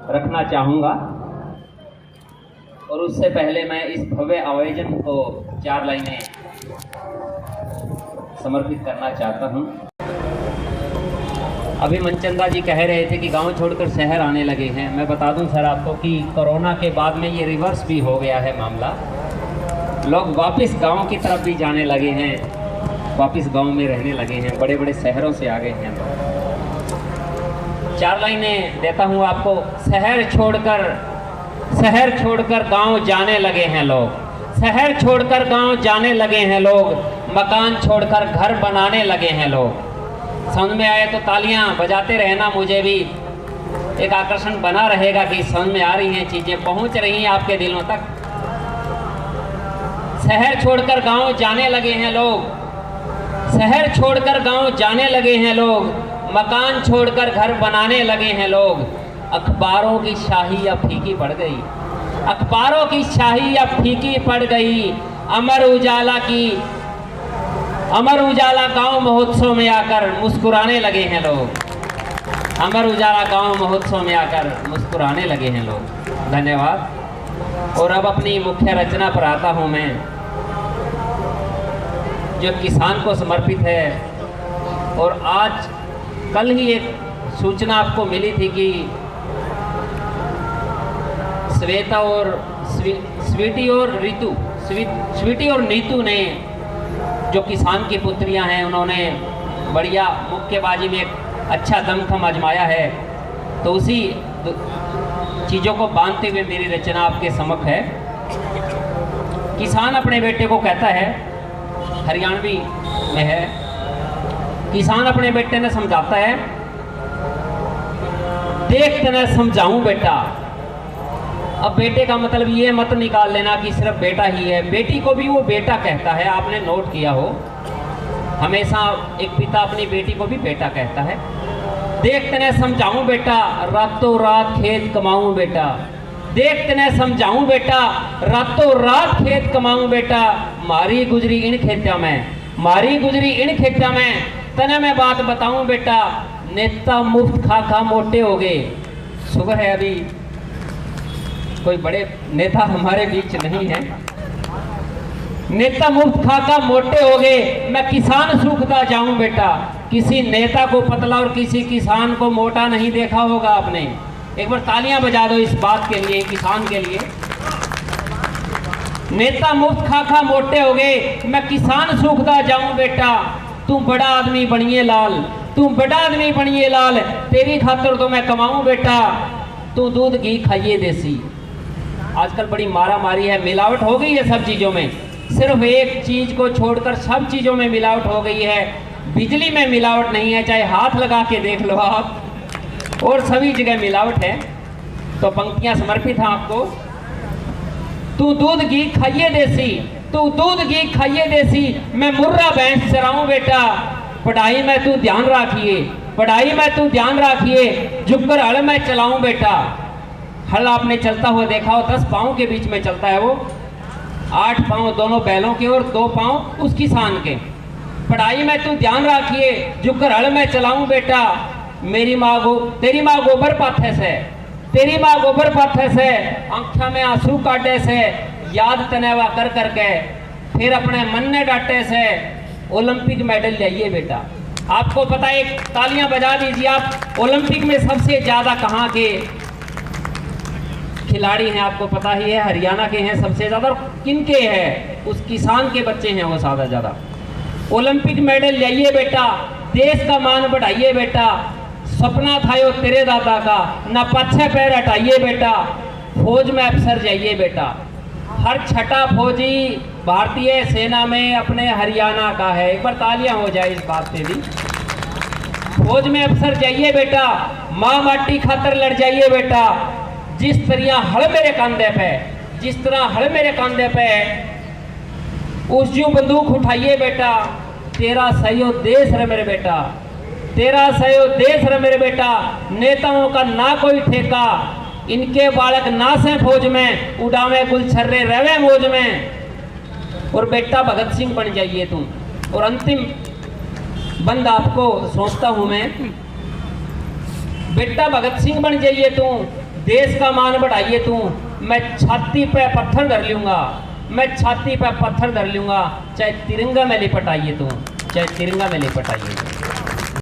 रखना चाहूँगा और उससे पहले मैं इस भव्य आयोजन को 4 लाइनें समर्पित करना चाहता हूँ। अभी मनचंदा जी कह रहे थे कि गांव छोड़कर शहर आने लगे हैं। मैं बता दूं सर आपको कि कोरोना के बाद में ये रिवर्स भी हो गया है मामला। लोग वापस गांव की तरफ भी जाने लगे हैं, वापस गांव में रहने लगे हैं, बड़े बड़े शहरों से आ गए हैं। 4 लाइनें देता हूँ आपको। शहर छोड़कर गांव जाने लगे हैं लोग, शहर छोड़कर गांव जाने लगे हैं लोग, मकान छोड़कर घर बनाने लगे हैं लोग। समझ में आए तो तालियां बजाते रहना, मुझे भी एक आकर्षण बना रहेगा कि समझ में आ रही हैं चीजें, पहुंच रही हैं आपके दिलों तक। शहर छोड़कर गांव जाने लगे हैं लोग, शहर छोड़कर गांव जाने लगे हैं लोग, मकान छोड़कर घर बनाने लगे हैं लोग। अखबारों की शाही अब फीकी पड़ गई, अखबारों की शाही अब फीकी पड़ गई। अमर उजाला गांव महोत्सव में आकर मुस्कुराने लगे हैं लोग, अमर उजाला गांव महोत्सव में आकर मुस्कुराने लगे हैं लोग। धन्यवाद। और अब अपनी मुख्य रचना पर आता हूं मैं, जो किसान को समर्पित है। और आज कल ही एक सूचना आपको मिली थी कि श्वेता और स्वीटी और नीतू ने, जो किसान की पुत्रियां हैं, उन्होंने बढ़िया मुक्केबाजी में एक अच्छा दमखम आजमाया है। तो उसी चीज़ों को बांधते हुए मेरी रचना आपके समक्ष है। किसान अपने बेटे को कहता है, हरियाणवी में है, किसान अपने बेटे ने समझाता है, देख तने समझाऊं बेटा। अब बेटे का मतलब ये मत निकाल लेना कि सिर्फ बेटा ही है, बेटी को भी वो बेटा कहता है। आपने नोट किया हो, हमेशा एक पिता अपनी बेटी को भी बेटा कहता है। देख तने समझाऊं बेटा, रातों रात खेत कमाऊं बेटा। देख तने समझाऊं बेटा, रातों रात खेत कमाऊं बेटा। मारी गुजरी इन खेत्या में, मारी गुजरी इन खेत्या में, तने मैं बात बताऊं बेटा, नेता मुफ्त खा खा मोटे हो गए। शुक्र है अभी कोई बड़े नेता हमारे बीच नहीं है। नेता मुफ्त खा खा मोटे हो गए, मैं किसान सूखता जाऊं बेटा। किसी नेता को पतला और किसी किसान को मोटा नहीं देखा होगा आपने। एक बार तालियां बजा दो इस बात के लिए, किसान के लिए। नेता मुफ्त खा खा मोटे हो गए, मैं किसान सूखता जाऊं बेटा। तू बड़ा आदमी बनिए लाल, तू बड़ा आदमी बनिए लाल, तेरी खातर तो मैं कमाऊं बेटा। तू दूध घी खाइए देसी। आजकल बड़ी मारा मारी है, मिलावट हो गई है सब चीज़ों में। सिर्फ एक चीज़ को छोड़कर सब चीज़ों में मिलावट हो गई है। बिजली में मिलावट नहीं है, चाहे हाथ लगा के देख लो आप, और सभी जगह मिलावट है। तो पंक्तियां समर्पित हैं आपको। तू दूध घी खाइए देसी, तू दूध घी खाइए देसी, मैं मुर्रा भैंस चराऊं बेटा। पढ़ाई में तू ध्यान रखिए, पढ़ाई में तू ध्यान रखिए, झुककर हल में चलाऊं बेटा। हल आपने चलता हुआ देखा हो, 10 पाँव के बीच में चलता है वो, 8 पाँव दोनों बैलों के और 2 पाँव उस किसान के। पढ़ाई में तू ध्यान रखिए, झुककर हल में चलाऊं बेटा। तेरी माँ गोबर पाथे से, तेरी माँ गोबर पाथे से, आँखों में आंसू काटे से, याद तनेवा कर करके, फिर अपने मन ने डांटे से, ओलंपिक मेडल लाइए बेटा। आपको पता है, तालियां बजा दीजिए आप, ओलंपिक में सबसे ज्यादा कहाँ के खिलाड़ी हैं आपको पता ही है, हरियाणा के हैं सबसे ज्यादा। किनके हैं? उस किसान के बच्चे हैं वो ज्यादा। ओलंपिक मेडल लाइए बेटा, देश का मान बढ़ाइए बेटा। सपना था यो तेरे दादा का, ना पीछे पैर हटाइए बेटा। फौज में अफसर जाइए बेटा। हर छठा फौजी भारतीय सेना में अपने हरियाणा का है। एक बार तालियां हो जाए इस बात पे भी। फौज में अफसर जाइए बेटा, माँ माटी खातर लड़ जाइए बेटा। जिस तरह हल मेरे कंधे पे, जिस तरह हल मेरे कंधे पे, उस जो बंदूक उठाइए बेटा। तेरा सहयोग देश रे मेरे बेटा, तेरा सहयोग देश रे मेरे बेटा। नेताओं का ना कोई ठेका, इनके बालक ना से फौज में, उड़ावे गुलछर्रे रवे मौज में। और बेटा भगत सिंह बन जाइए तुम। और अंतिम बंद आपको सोचता हूं मैं, बेटा भगत सिंह बन जाइए तुम। देश का मान बढ़ाइए तू, मैं छाती पे पत्थर धर लूँगा, मैं छाती पे पत्थर धर लूँगा, चाहे तिरंगा में लिपट आइए तू, चाहे तिरंगा में लिपट आइए।